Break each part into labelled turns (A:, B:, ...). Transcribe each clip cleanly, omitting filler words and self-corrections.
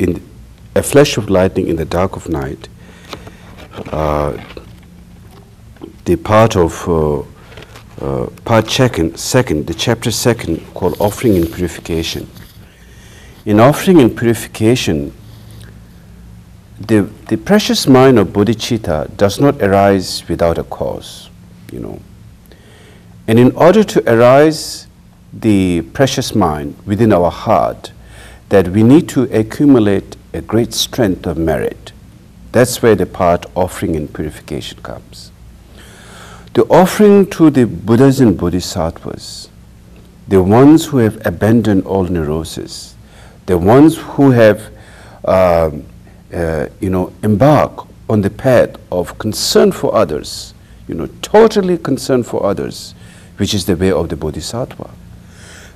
A: in a flash of lightning in the dark of night, the part of part second, the chapter second, called Offering and Purification. In Offering and Purification, the precious mind of bodhicitta does not arise without a cause, you know. And in order to arise the precious mind within our heart, that we need to accumulate a great strength of merit. That's where the part Offering and Purification comes. The offering to the Buddhas and Bodhisattvas, the ones who have abandoned all neurosis, the ones who have, embarked on the path of concern for others, totally concern for others, which is the way of the Bodhisattva.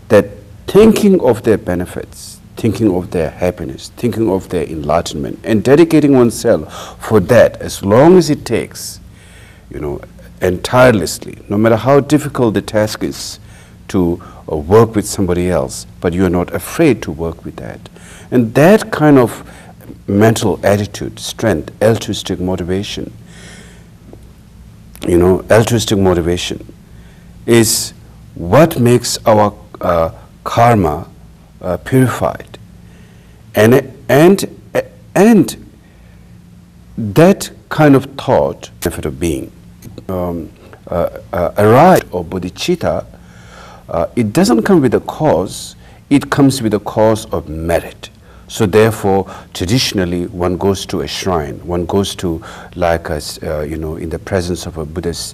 A: That thinking of their benefits, thinking of their happiness, thinking of their enlightenment, and dedicating oneself for that as long as it takes, and tirelessly, no matter how difficult the task is to work with somebody else, but you're not afraid to work with that. And that kind of mental attitude, strength, altruistic motivation, altruistic motivation is what makes our karma purified. And that kind of thought, benefit of being, a right or bodhicitta, it doesn't come with a cause, it comes with a cause of merit. So therefore, traditionally, one goes to a shrine, one goes to, like, in the presence of a Buddha's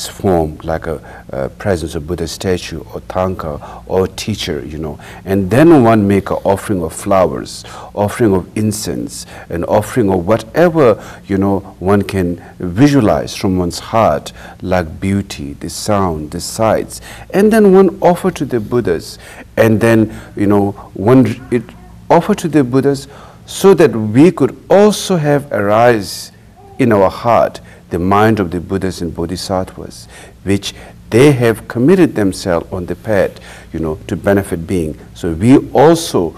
A: form, like a presence of Buddha's statue or tanka or teacher, and then one make an offering of flowers, offering of incense, an offering of whatever, one can visualize from one's heart, like beauty, the sound, the sights, and then one offer to the Buddhas, and then, one offer to the Buddhas so that we could also have arise in our heart the mind of the Buddhas and Bodhisattvas, which they have committed themselves on the path, to benefit being. So we also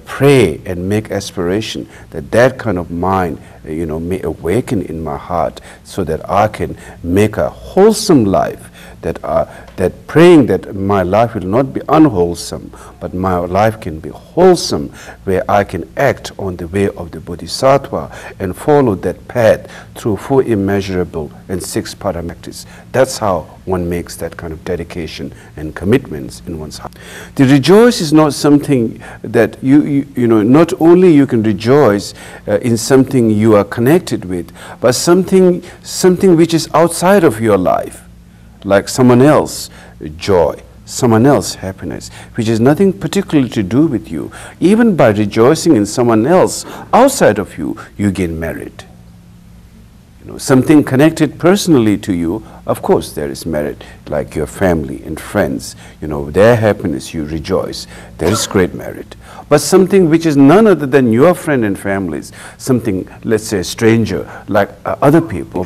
A: pray and make aspiration that that kind of mind, may awaken in my heart so that I can make a wholesome life, that praying that my life will not be unwholesome, but my life can be wholesome, where I can act on the way of the Bodhisattva and follow that path through 4 immeasurable and 6 paramatters. That's how one makes that kind of dedication and commitments in one's heart. The rejoice is not something that not only you can rejoice in something you are connected with, but something which is outside of your life, like someone else joy, someone else happiness, which has nothing particularly to do with you. Even by rejoicing in someone else outside of you, you gain merit. Something connected personally to you, of course there is merit, like your family and friends, their happiness, you rejoice. There is great merit. But something which is none other than your friend and families, something, let's say, a stranger, like other people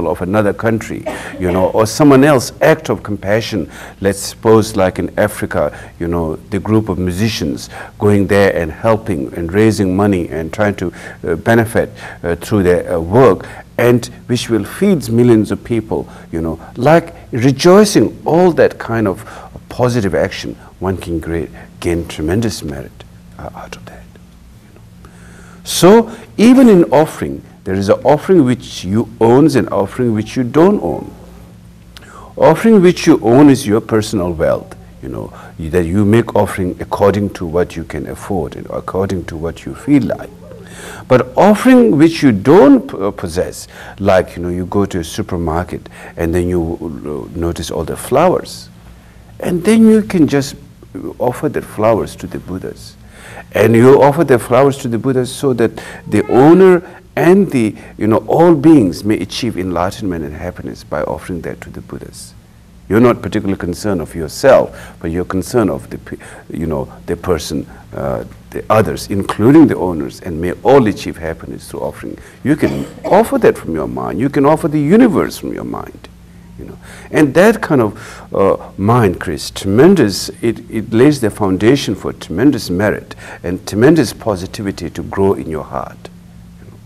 A: of another country, or someone else act of compassion. Let's suppose, like in Africa, the group of musicians going there and helping and raising money and trying to benefit through their work, and which will feed millions of people, like rejoicing, all that kind of positive action, one can gain tremendous merit out of that. So even in offering, there is an offering which you own and an offering which you don't own. Offering which you own is your personal wealth, that you make offering according to what you can afford and according to what you feel like. But offering which you don't possess, like you go to a supermarket and then you notice all the flowers, and then you can just offer the flowers to the Buddhas. And you offer the flowers to the Buddhas so that the owner and the all beings may achieve enlightenment and happiness by offering that to the Buddhas. You're not particularly concerned of yourself, but you're concerned of the the person, the others, including the owners, and may all achieve happiness through offering. You can offer that from your mind. You can offer the universe from your mind. You know, and that kind of mind creates tremendous, it lays the foundation for tremendous merit and tremendous positivity to grow in your heart. You know.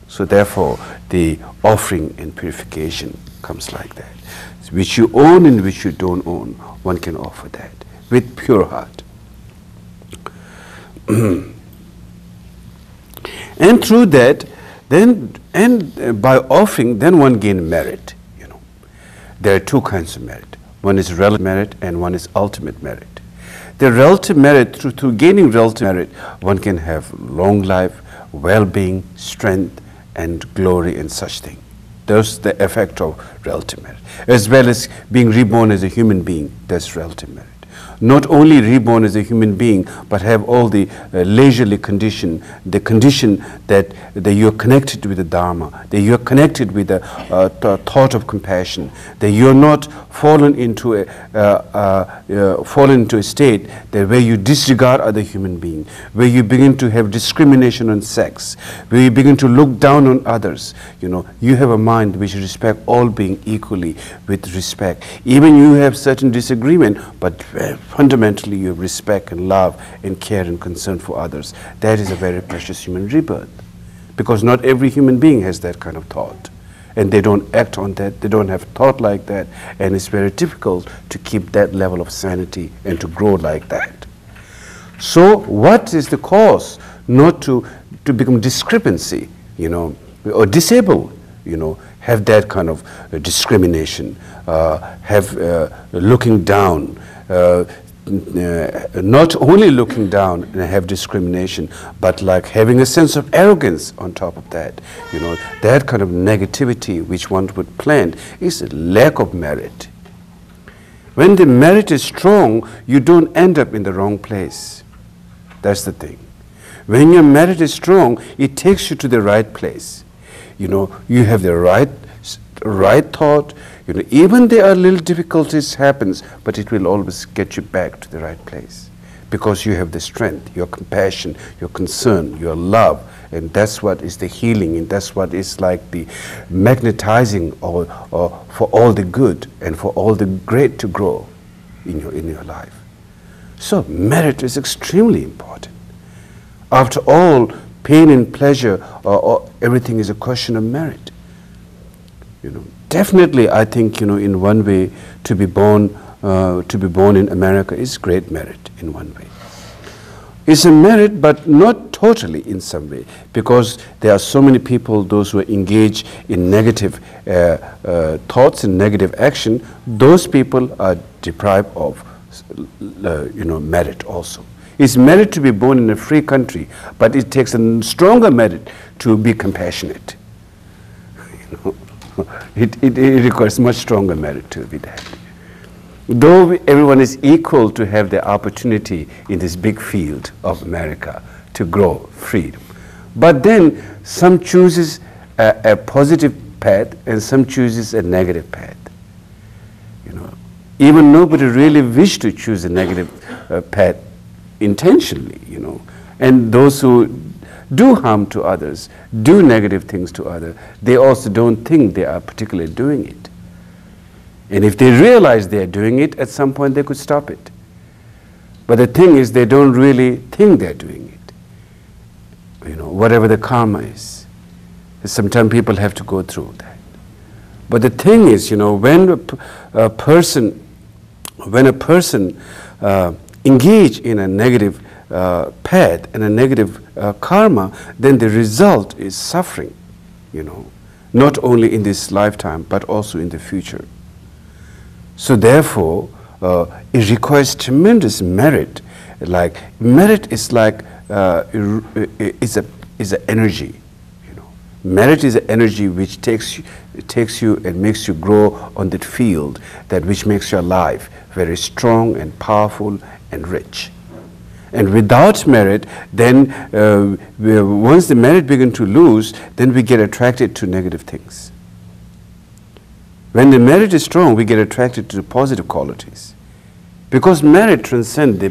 A: So therefore, the offering and purification comes like that. Which you own and which you don't own, one can offer that with pure heart. And through that, then, and by offering, then one gains merit. You know, there are two kinds of merit. One is relative merit and one is ultimate merit. The relative merit, through gaining relative merit, one can have long life, well-being, strength, and glory and such thing. That's the effect of relative merit. As well as being reborn as a human being, that's relative merit. Not only reborn as a human being, but have all the leisurely condition, the condition that you're connected with the Dharma, that you're connected with the thought of compassion, that you're not fallen into a state that where you disregard other human beings, where you begin to have discrimination on sex, where you begin to look down on others. You know, you have a mind which respects all being equally with respect. Even you have certain disagreement, but fundamentally you respect and love and care and concern for others. That is a very precious human rebirth, because not every human being has that kind of thought, and they don't act on that, they don't have thought like that, and it's very difficult to keep that level of sanity and to grow like that. So what is the cause not to become discrepancy, you know, or disabled, you know, have that kind of discrimination, have looking down, not only looking down and have discrimination, but like having a sense of arrogance on top of that. You know, that kind of negativity which one would plant is a lack of merit. When the merit is strong, you don't end up in the wrong place. That's the thing. When your merit is strong, it takes you to the right place. You know, you have the right thought. You know, even there are little difficulties happens, but it will always get you back to the right place, because you have the strength, your compassion, your concern, your love, and that's what is the healing, and that's what is like the magnetizing or for all the good and for all the great to grow in your life. So merit is extremely important. After all, pain and pleasure, everything is a question of merit. You know, definitely, I think, you know, in one way, to be born in America is great merit in one way. It's a merit, but not totally in some way, because there are so many people, those who are engaged in negative thoughts and negative action, those people are deprived of, you know, merit also. It's merit to be born in a free country, but it takes a stronger merit to be compassionate. You know? It requires much stronger merit to be that. Though everyone is equal to have the opportunity in this big field of America to grow freedom, but then some chooses a positive path and some chooses a negative path. You know, even nobody really wish to choose a negative path intentionally. You know, and those who do harm to others, do negative things to others, they also don't think they are particularly doing it. And if they realize they are doing it, at some point they could stop it. But the thing is, they don't really think they're doing it. You know, whatever the karma is. Sometimes people have to go through that. But the thing is, you know, when a person engage in a negative path and a negative karma, then the result is suffering, you know, not only in this lifetime, but also in the future. So therefore, it requires tremendous merit. Like, merit is like, is an energy, you know. Merit is an energy which takes you and makes you grow on that field, that which makes your life very strong and powerful and rich. And without merit, then once the merit begins to lose, then we get attracted to negative things. When the merit is strong, we get attracted to the positive qualities, because merit transcends the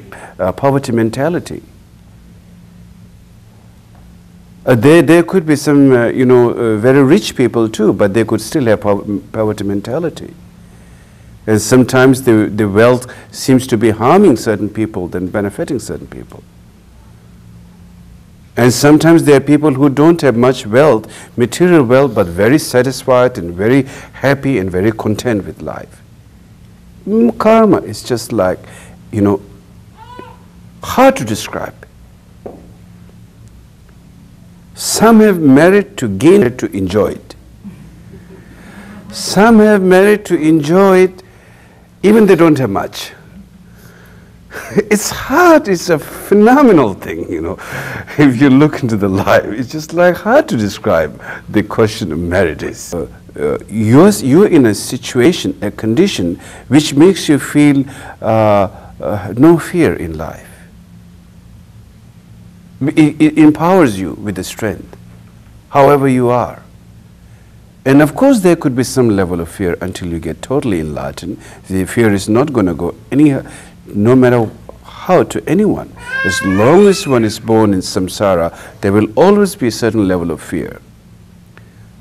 A: poverty mentality. There could be some, you know, very rich people too, but they could still have poverty mentality. And sometimes the wealth seems to be harming certain people than benefiting certain people. And sometimes there are people who don't have much wealth, material wealth, but very satisfied and very happy and very content with life. Karma is just like, you know, hard to describe. Some have merit to gain it, to enjoy it. Some have merit to enjoy it, even they don't have much. It's hard, it's a phenomenal thing, you know. If you look into the life, it's just like hard to describe the question of merit is. You're in a situation, a condition, which makes you feel no fear in life. It empowers you with the strength, however you are. And of course there could be some level of fear until you get totally enlightened. The fear is not going to go no matter how, to anyone. As long as one is born in samsara, there will always be a certain level of fear,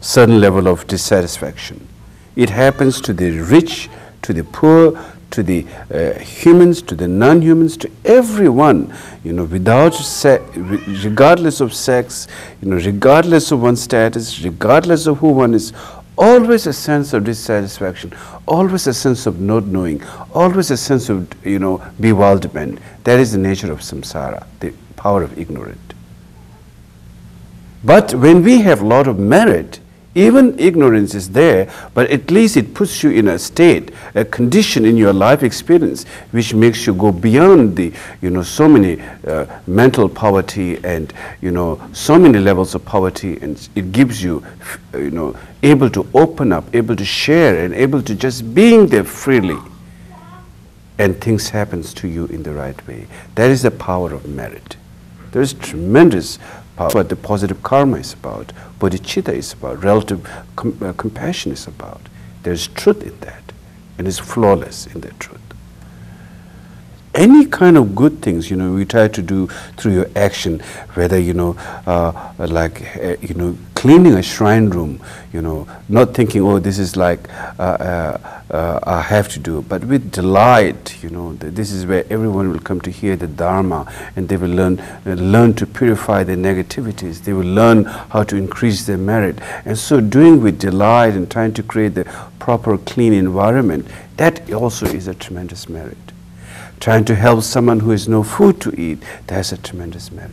A: certain level of dissatisfaction. It happens to the rich, to the poor, to the humans, to the non-humans, to everyone, you know, regardless of sex, you know, regardless of one's status, regardless of who one is, always a sense of dissatisfaction, always a sense of not knowing, always a sense of, you know, bewilderment. That is the nature of samsara, the power of ignorance. But when we have a lot of merit, even ignorance is there, but at least it puts you in a state, a condition in your life experience, which makes you go beyond the, you know, so many mental poverty and, you know, so many levels of poverty, and it gives you, you know, able to open up, able to share, and able to just being there freely, and things happens to you in the right way. That is the power of merit. There is tremendous power. What the positive karma is about, bodhicitta is about, relative compassion is about. There's truth in that, and it's flawless in that truth. Any kind of good things, you know, we try to do through your action, whether, you know, you know, cleaning a shrine room, you know, not thinking, oh, this is like I have to do, but with delight, you know, this is where everyone will come to hear the Dharma, and they will learn to purify their negativities. They will learn how to increase their merit. And so doing with delight and trying to create the proper clean environment, that also is a tremendous merit. Trying to help someone who has no food to eat, that's a tremendous merit.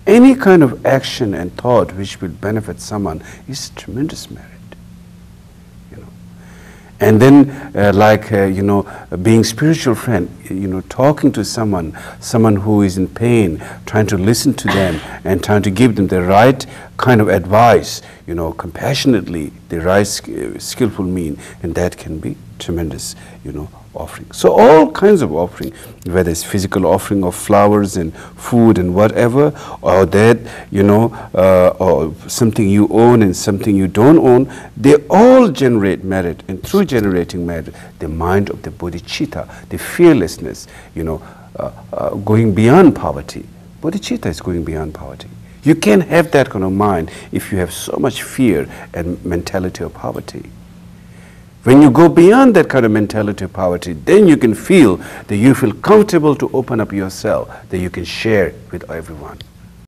A: Any kind of action and thought which will benefit someone is tremendous merit. You know. And then, you know, being spiritual friend, you know, talking to someone who is in pain, trying to listen to them and trying to give them the right kind of advice, you know, compassionately, the right skillful mean, and that can be tremendous, you know, offering. So all kinds of offering, whether it's physical offering of flowers and food and whatever, or that, you know, or something you own and something you don't own, they all generate merit. And through generating merit, the mind of the bodhicitta, the fearlessness, you know, going beyond poverty. Bodhicitta is going beyond poverty. You can't have that kind of mind if you have so much fear and mentality of poverty. When you go beyond that kind of mentality of poverty, then you can feel that you feel comfortable to open up yourself, that you can share with everyone.